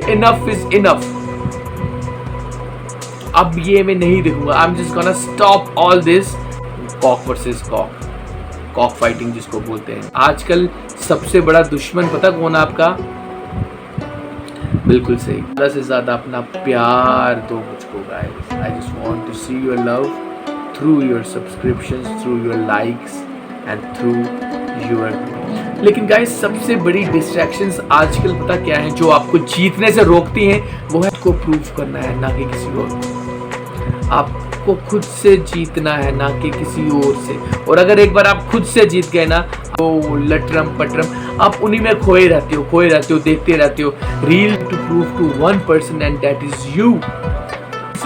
Enough is enough. अब ये मैं नहीं देखूंगा। I am just gonna stop all this cock versus cock, cock fighting जिसको बोलते हैं। आजकल सबसे बड़ा दुश्मन पता कौन है आपका? बिल्कुल सही, ज़्यादा से ज़्यादा अपना प्यार दो मुझको guys. I just want to see your love through your subscriptions, through your likes and through your. लेकिन गाइस सबसे बड़ी डिस्ट्रैक्शंस आजकल पता क्या है जो आपको जीतने से रोकती हैं? वो है को प्रूव करना है, ना कि किसी और को। आपको खुद से जीतना है, ना कि किसी और से। और अगर एक बार आप खुद से जीत गए ना, तो लटरम पटरम आप उन्हीं में खोए रहते हो, देखते रहते हो। Reel to prove to one person and that is you.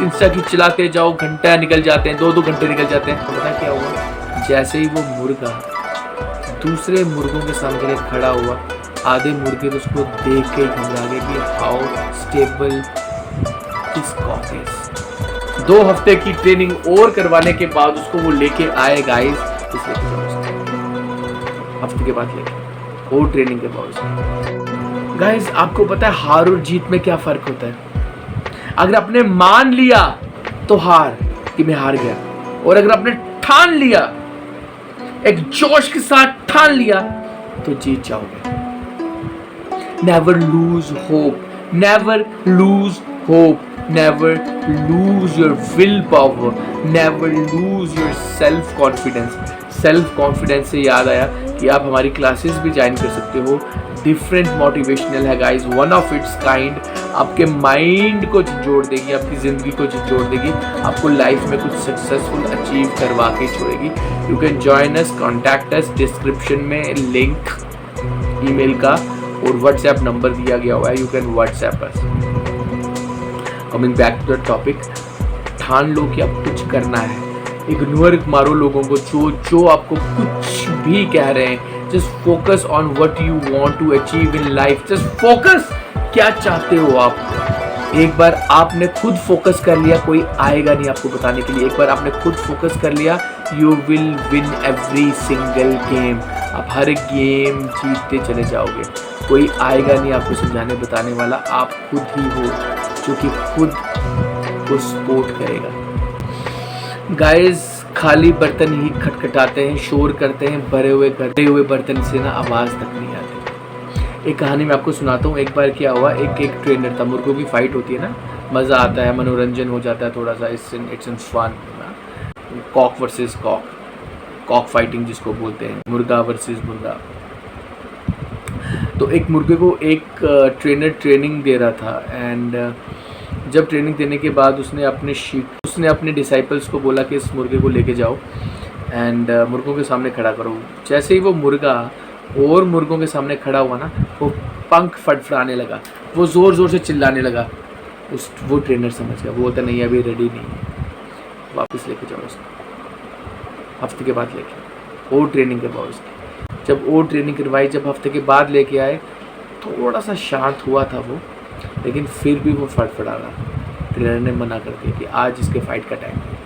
Insta की चलाते जाओ, घंटा निकल जाते हैं, 2-2 घंटे निकल जाते हैं। तो पता क्या हुआ? जैसे ही वो मुर्गा दूसरे मुर्गों के सामने खड़ा हुआ, आधे मुर्गे तो उसको देख के घबरा गए कि how stable this cock is. 2 हफ्ते की ट्रेनिंग और करवाने के बाद उसको वो लेके आए गाइस। हफ्ते के बाद लेके और ट्रेनिंग के बाद गाइस, आपको पता है हार और जीत में क्या फर्क होता है? अगर आपने मान लिया तो हार कि मैं हार गया, और अगर आपने ठान लिया, एक जोश के साथ ठान लिया, तो जीत जाओगे। Never lose hope, never lose hope, never lose your will power, never lose your self confidence. Self confidence से याद आया कि आप हमारी क्लासेस भी ज्वाइन कर सकते हो। डिफरेंट मोटिवेशनल है guys, one of its kind. आपके माइंड को झंझोड़ देगी, आपकी ज़िंदगी को झंझोड़ देगी, आपको लाइफ में कुछ सक्सेसफुल अचीव करवा के छोड़ेगी। You can join us, contact us. Description में लिंक ईमेल का और व्हाट्सएप नंबर दिया गया हुआ है, you can WhatsApp us. Coming back to the topic, ठान लो कि आप कुछ करना है। इग्नोर मारो लोगों को जो आपको कुछ भी कह रहे हैं। Just focus on what you want to achieve in life. Just focus, क्या चाहते हो आप। एक बार आपने खुद फोकस कर लिया, कोई आएगा नहीं आपको बताने के लिए। एक बार आपने खुद फोकस कर लिया, you will win every single game. आप हर गेम जीतते चले जाओगे। कोई आएगा नहीं आपको समझाने बताने वाला, आप खुद ही हो जो कि खुद को सपोर्ट करेगा। गाइस, खाली बर्तन ही खटखटाते हैं, शोर करते हैं, भरे हुए बर्तन से ना आवाज़ तक नहीं आती। एक कहानी मैं आपको सुनाता हूँ। एक बार क्या हुआ, एक ट्रेनर था। मुर्गों की फाइट होती है ना, मज़ा आता है, मनोरंजन हो जाता है थोड़ा सा। It's in fun. Cock versus cock, cock fighting जिसको बोलते हैं, मुर्गा वर्सेस मुर्गा। तो एक मुर्गे को एक ट्रेनर ट्रेनिंग दे रहा था। एंड जब ट्रेनिंग देने के बाद उसने अपने डिसाइपल्स को बोला कि इस मुर्गे को लेके जाओ एंड मुर्गों के सामने खड़ा करो। जैसे ही वो मुर्गा और मुर्गों के सामने खड़ा हुआ ना, वो पंख फड़फड़ाने लगा, वो ज़ोर ज़ोर से चिल्लाने लगा। वो ट्रेनर समझ गया, वो बोलता नहीं अभी रेडी नहीं है, वापस लेके जाओ उसको। हफ्ते के बाद लेके और ट्रेनिंग करवाओ उसकी। जब और ट्रेनिंग करवाई, जब हफ्ते के बाद लेके आए, थोड़ा सा शांत हुआ था वो, लेकिन फिर भी वो फड़फड़ा रहा। ट्रेनर ने मना कर दिया कि आज इसके फाइट का टाइम है,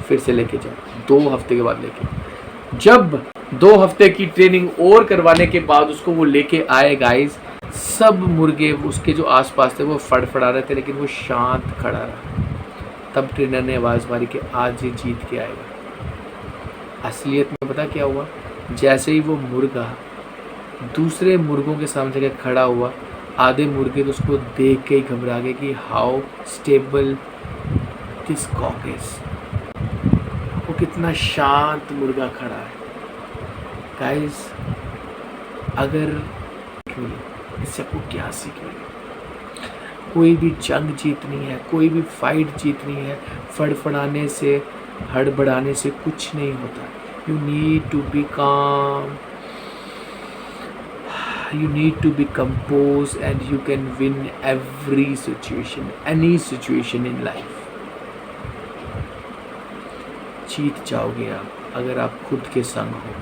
फिर से लेके जाओ। 2 हफ्ते के बाद लेके, जब 2 हफ्ते की ट्रेनिंग और करवाने के बाद उसको वो लेके आए गाइस, सब मुर्गे उसके जो आसपास थे वो फड़फड़ा रहे थे, लेकिन वो शांत खड़ा रहा। तब ट्रेनर ने आवाज़ मारी कि आज ये जीत के आएगा। असलियत में पता क्या हुआ? जैसे ही वो मुर्गा दूसरे मुर्गों के सामने खड़ा हुआ, आधे मुर्गे तो उसको देख के ही घबरा गए कि how stable this cock is. वो कितना शांत मुर्गा खड़ा है गाइस। अगर इससे आपको क्या सीख मिली? कोई भी जंग जीतनी है, कोई भी फाइट जीतनी है, फड़फड़ाने से, हड़बड़ाने से कुछ नहीं होता। You need to be calm, you need to be composed, and you can win every situation, any situation in life. जीत जाओगे आप अगर आप खुद के संग हो।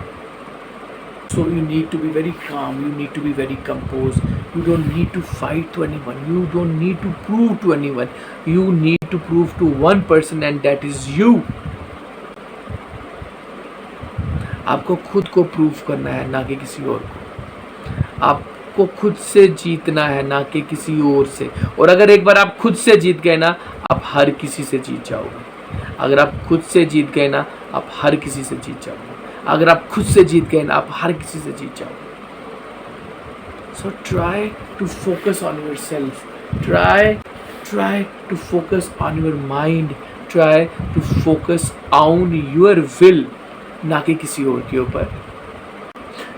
So you need to be very calm, you need to be very composed, you don't need to fight to anyone, you don't need to prove to anyone, you need to prove to one person and that is you. आपको खुद को prove करना है, ना कि किसी और को। आपको आपको खुद से जीतना है, ना कि किसी और से। और अगर एक बार आप खुद से जीत गए ना, आप हर किसी से जीत जाओगे। अगर आप खुद से जीत गए ना, आप हर किसी से जीत जाओगे। अगर आप खुद से जीत गए ना, आप हर किसी से जीत जाओगे। So try to focus on yourself. Try to focus on your mind. Try to focus on your will, ना कि किसी और के ऊपर।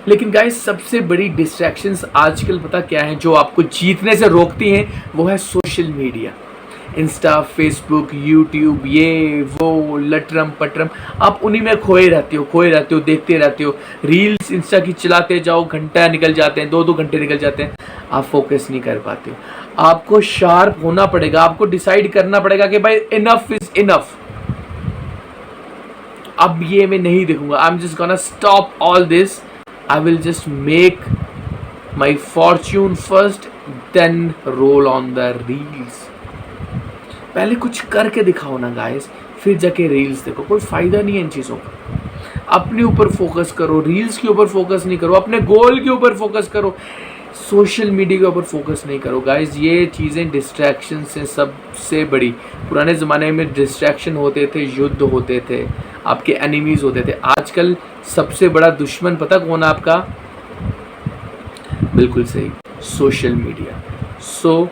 लेकिन गाइस, सबसे बड़ी डिस्ट्रैक्शंस आजकल पता क्या है जो आपको जीतने से रोकती हैं? वो है social media. Insta, Facebook, YouTube, ये वो लटरम पटरम, आप उन्हीं में खोए रहते हो, देखते रहते हो। रील्स इंस्टा की चलाते जाओ, घंटा निकल जाते हैं, 2-2 घंटे निकल जाते हैं, आप फोकस नहीं कर पाते हो। आपको शार्प होना पड़ेगा, आपको डिसाइड करना पड़ेगा कि भाई इनफ इज इनफ। अब ये मैं नहीं देखूंगा, I am just gonna stop all this. I will just make my fortune first, then roll on the reels. पहले कुछ करके दिखाओ ना गाइस, फिर जाके रील्स देखो। कोई फायदा नहीं है इन चीज़ों का। अपने ऊपर फोकस करो, रील्स के ऊपर फोकस नहीं करो, अपने गोल के ऊपर फोकस करो, सोशल मीडिया के ऊपर फोकस नहीं करो। गाइस, ये चीज़ें डिस्ट्रैक्शन से सबसे बड़ी। पुराने ज़माने में डिस्ट्रैक्शन होते थे, युद्ध होते थे, आपके एनिमीज होते थे। आजकल सबसे बड़ा दुश्मन पता कौन है आपका? बिल्कुल सही, सोशल मीडिया। सो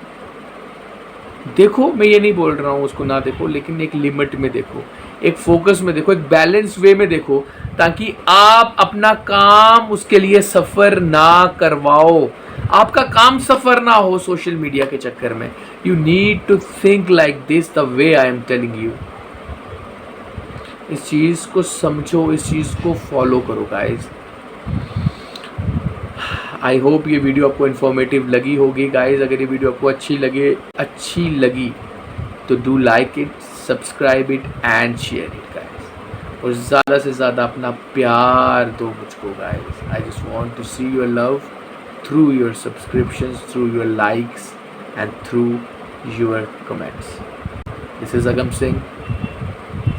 देखो, मैं ये नहीं बोल रहा हूँ उसको ना देखो, लेकिन एक लिमिट में देखो, एक फोकस में देखो, एक बैलेंस वे में देखो, ताकि आप अपना काम उसके लिए सफ़र ना करवाओ, आपका काम सफ़र ना हो सोशल मीडिया के चक्कर में। You need to think like this, the way I am telling you. इस चीज़ को समझो, इस चीज़ को फॉलो करो गाइज। आई होप ये वीडियो आपको इन्फॉर्मेटिव लगी होगी गाइज। अगर ये वीडियो आपको अच्छी लगी तो do like it, subscribe it and share it guys. और ज़्यादा से ज़्यादा अपना प्यार दो मुझको guys. I just want to see your love through your subscriptions, through your likes and through your comments. This is Agam Singh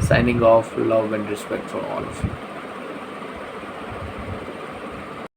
signing off. Love and respect for all of you.